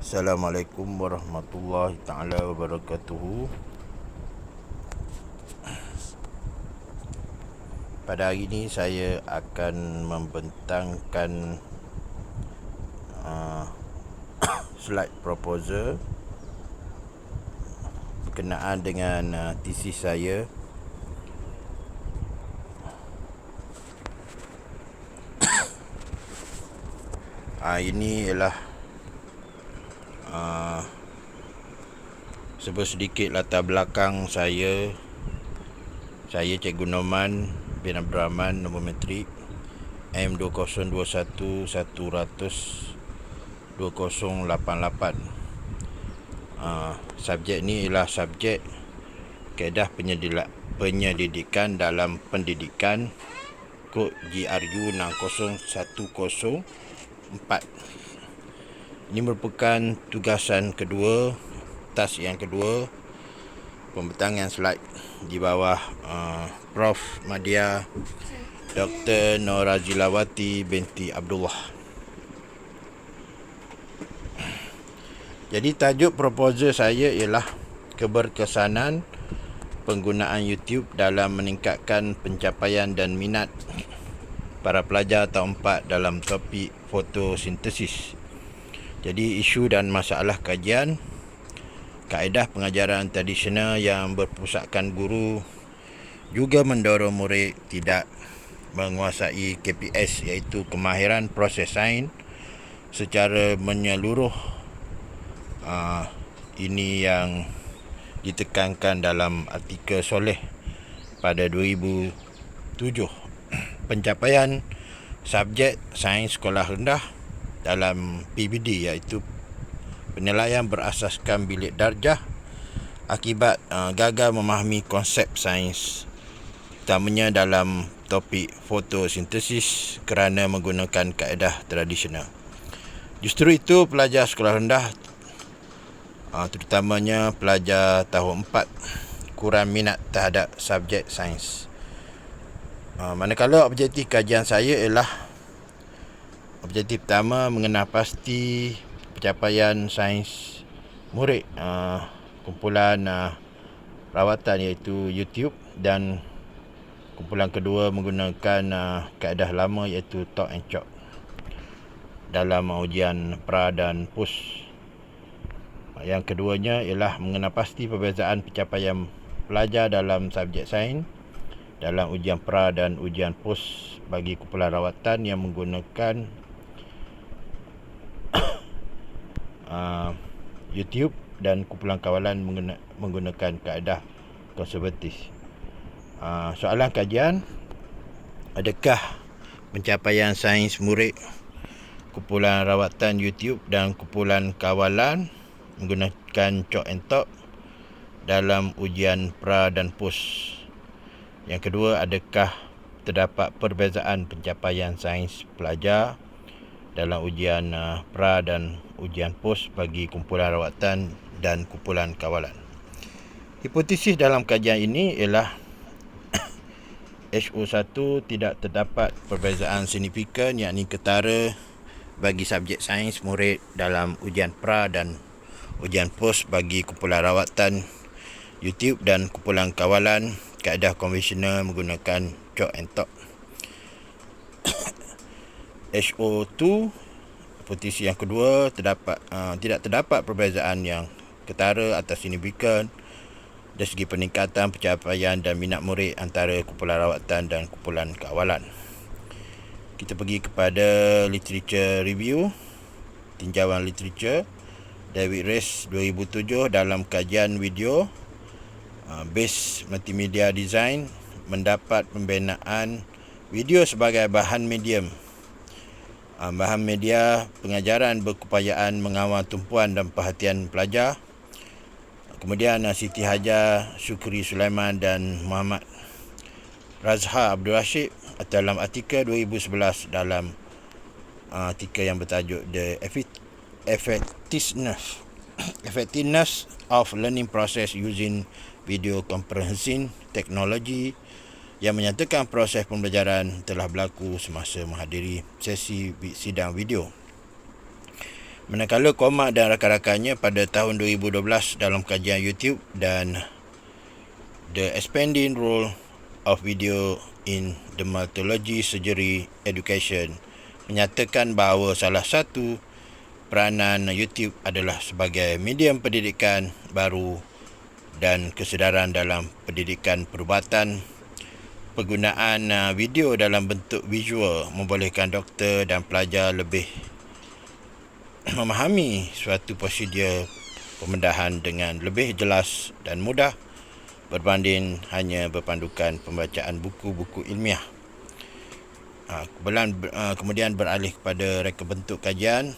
Assalamualaikum warahmatullahi taala wabarakatuh. Pada hari ini saya akan membentangkan slide proposal berkenaan dengan tesis saya. Ini ialah sebuah sedikit latar belakang saya. Saya Cikgu Noman bin Abdul Rahman, nombor matrik M2021-100-2088. Subjek ni ialah subjek kaedah penyelidikan dalam pendidikan, kod GRU 60104. Ini merupakan tugasan kedua, task yang kedua, pembentangan slide di bawah Prof. Madya Dr. Nora Zilawati binti Abdullah. Jadi tajuk proposal saya ialah keberkesanan penggunaan YouTube dalam meningkatkan pencapaian dan minat para pelajar tahun 4 dalam topik fotosintesis. Jadi isu dan masalah kajian, kaedah pengajaran tradisional yang berpusatkan guru juga mendorong murid tidak menguasai KPS, iaitu kemahiran proses sains secara menyeluruh. Ini yang ditekankan dalam artikel Soleh pada 2007. Pencapaian subjek sains sekolah rendah dalam PBD, iaitu penilaian berasaskan bilik darjah akibat gagal memahami konsep sains, utamanya dalam topik fotosintesis kerana menggunakan kaedah tradisional. Justru itu pelajar sekolah rendah, terutamanya pelajar tahun 4, kurang minat terhadap subjek sains. Manakala objektif kajian saya ialah objektif pertama, mengenal pasti pencapaian sains murid, kumpulan rawatan iaitu YouTube, dan kumpulan kedua menggunakan kaedah lama iaitu talk and chalk dalam ujian pra dan pus. Yang keduanya ialah mengenal pasti perbezaan pencapaian pelajar dalam subjek sains dalam ujian pra dan ujian pus bagi kumpulan rawatan yang menggunakan YouTube, dan kumpulan kawalan menggunakan kaedah konservatif. Soalan kajian: adakah pencapaian sains murid kumpulan rawatan YouTube dan kumpulan kawalan menggunakan chalk and talk dalam ujian pra dan pus? Yang kedua, adakah terdapat perbezaan pencapaian sains pelajar dalam ujian pra dan ujian pos bagi kumpulan rawatan dan kumpulan kawalan? Hipotesis dalam kajian ini ialah HO1 tidak terdapat perbezaan signifikan, yakni ketara bagi subjek sains murid dalam ujian pra dan ujian pos bagi kumpulan rawatan YouTube dan kumpulan kawalan kaedah konvensional menggunakan chalk and talk. HO2, hipotesis yang kedua, tidak terdapat perbezaan yang ketara atau signifikan dari segi peningkatan pencapaian dan minat murid antara kumpulan rawatan dan kumpulan kawalan. Kita pergi kepada literature review, tinjauan literature. David Rees 2007 dalam kajian video base multimedia design mendapat pembinaan video sebagai bahan medium. Bahan media pengajaran berkeupayaan mengawal tumpuan dan perhatian pelajar. Kemudian Siti Hajar, Syukri Sulaiman dan Muhammad Razhar Abdul Rashid dalam artikel 2011 dalam artikel yang bertajuk The Effectiveness of Learning Process Using Video Conferencing Technology, yang menyatakan proses pembelajaran telah berlaku semasa menghadiri sesi sidang video. Manakala Komak dan rakan-rakannya pada tahun 2012 dalam kajian YouTube dan The Expanding Role of Video in Dermatology Surgery Education menyatakan bahawa salah satu peranan YouTube adalah sebagai medium pendidikan baru dan kesedaran dalam pendidikan perubatan. Penggunaan video dalam bentuk visual membolehkan doktor dan pelajar lebih memahami suatu prosedur pembedahan dengan lebih jelas dan mudah berbanding hanya berpandukan pembacaan buku-buku ilmiah. Kemudian beralih kepada reka bentuk kajian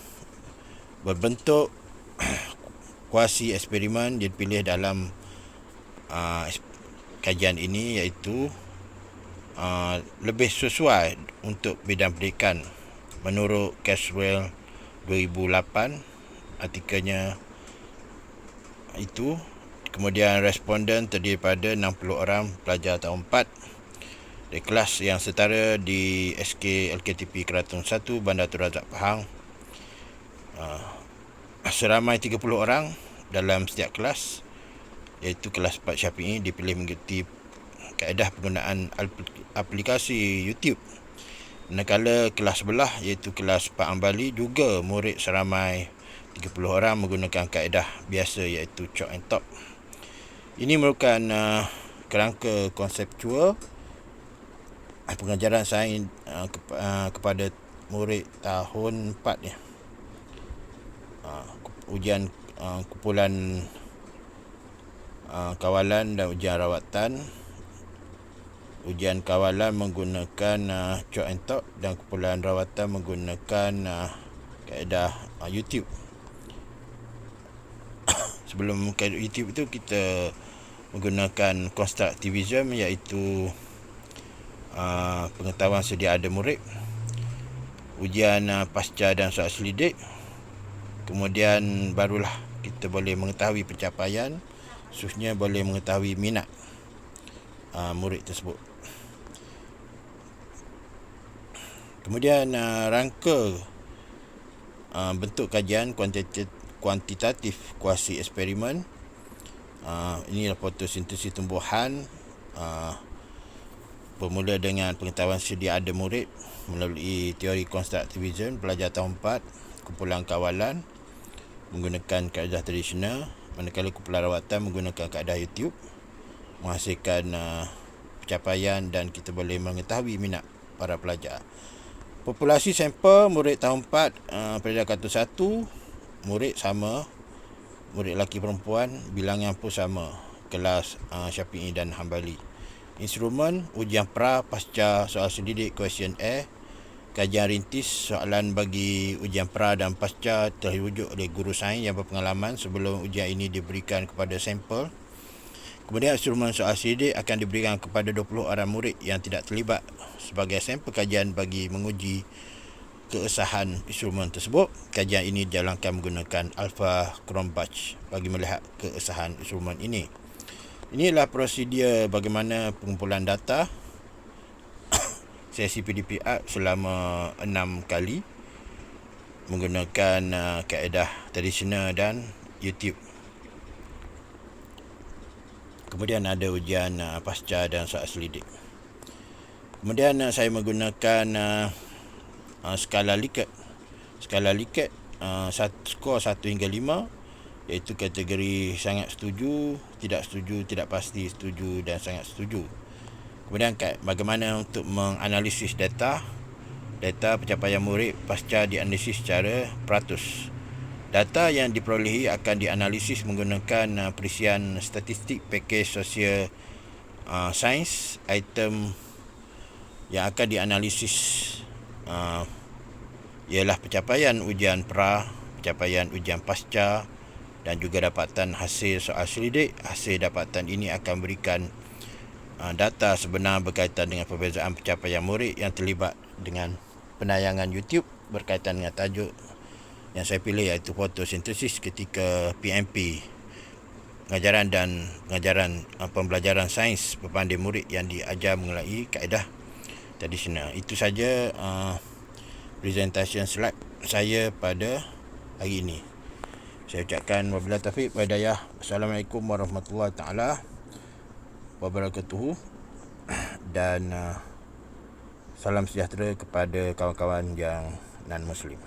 berbentuk kuasi eksperimen dipilih dalam kajian ini, iaitu lebih sesuai untuk bidang pendidikan menurut Caswell 2008 artikelnya itu. Kemudian responden terdiri pada 60 orang pelajar tahun 4 di kelas yang setara di SK LKTP Keraton 1 Bandar Tun Razak Pahang. Seramai 30 orang dalam setiap kelas, iaitu kelas 4 Syafi'i dipilih mengikuti kaedah penggunaan aplikasi YouTube. Manakala kelas sebelah iaitu kelas Pak Ambali juga murid seramai 30 orang menggunakan kaedah biasa iaitu chalk and talk. Ini merupakan kerangka konseptual pengajaran sains kepada murid tahun 4 ya. Ujian kumpulan kawalan dan ujian rawatan. Ujian kawalan menggunakan chalk and talk dan kumpulan rawatan menggunakan kaedah YouTube. Sebelum kaedah YouTube itu kita menggunakan constructivism, iaitu pengetahuan sedia ada murid, ujian pasca dan soal selidik. Kemudian barulah kita boleh mengetahui pencapaian, khususnya boleh mengetahui minat murid tersebut. Kemudian rangka bentuk kajian kuantitatif kuasi eksperimen. Inilah fotosintesis tumbuhan, bermula dengan pengetahuan sedia ada murid melalui teori konstruktivism. Pelajar tahun 4 kumpulan kawalan menggunakan kaedah tradisional, manakala kumpulan rawatan menggunakan kaedah YouTube, menghasilkan pencapaian dan kita boleh mengetahui minat para pelajar. Populasi sampel murid tahun 4 peringkat 1 murid sama, murid lelaki perempuan bilangan pun sama, kelas Syafi'i dan Hambali. Instrumen ujian pra pasca soal selidik questionnaire. Kajian rintis soalan bagi ujian pra dan pasca telah dirujuk oleh guru sains yang berpengalaman sebelum ujian ini diberikan kepada sampel. Kemudian instrumen soal selidik akan diberikan kepada 20 orang murid yang tidak terlibat sebagai sampel kajian bagi menguji keesahan instrumen tersebut. Kajian ini dijalankan menggunakan Alpha Chrome Batch bagi melihat keesahan instrumen ini. Inilah prosedur bagaimana pengumpulan data sesi PDP-ART selama 6 kali menggunakan kaedah tradisional dan YouTube. Kemudian ada ujian pasca dan soal selidik. Kemudian saya menggunakan skala Likert. Skala Likert skor 1 hingga 5, iaitu kategori sangat setuju, tidak pasti, setuju dan sangat setuju. Kemudian bagaimana untuk menganalisis data pencapaian murid pasca dianalisis secara peratus. Data yang diperolehi akan dianalisis menggunakan perisian statistik pakej sosial sains. Item yang akan dianalisis ialah pencapaian ujian pra, pencapaian ujian pasca dan juga dapatan hasil soal selidik. Hasil dapatan ini akan berikan data sebenar berkaitan dengan perbezaan pencapaian murid yang terlibat dengan penayangan YouTube berkaitan dengan tajuk yang saya pilih, iaitu fotosintesis ketika PMP, pengajaran pembelajaran sains berpandai murid yang diajar mengenai kaedah tradisional. Itu saja presentation slide saya pada hari ini. Saya ucapkan wabillahi taufiq wal hidayah. Assalamualaikum warahmatullahi taala wabarakatuh, dan salam sejahtera kepada kawan-kawan yang non-Muslim.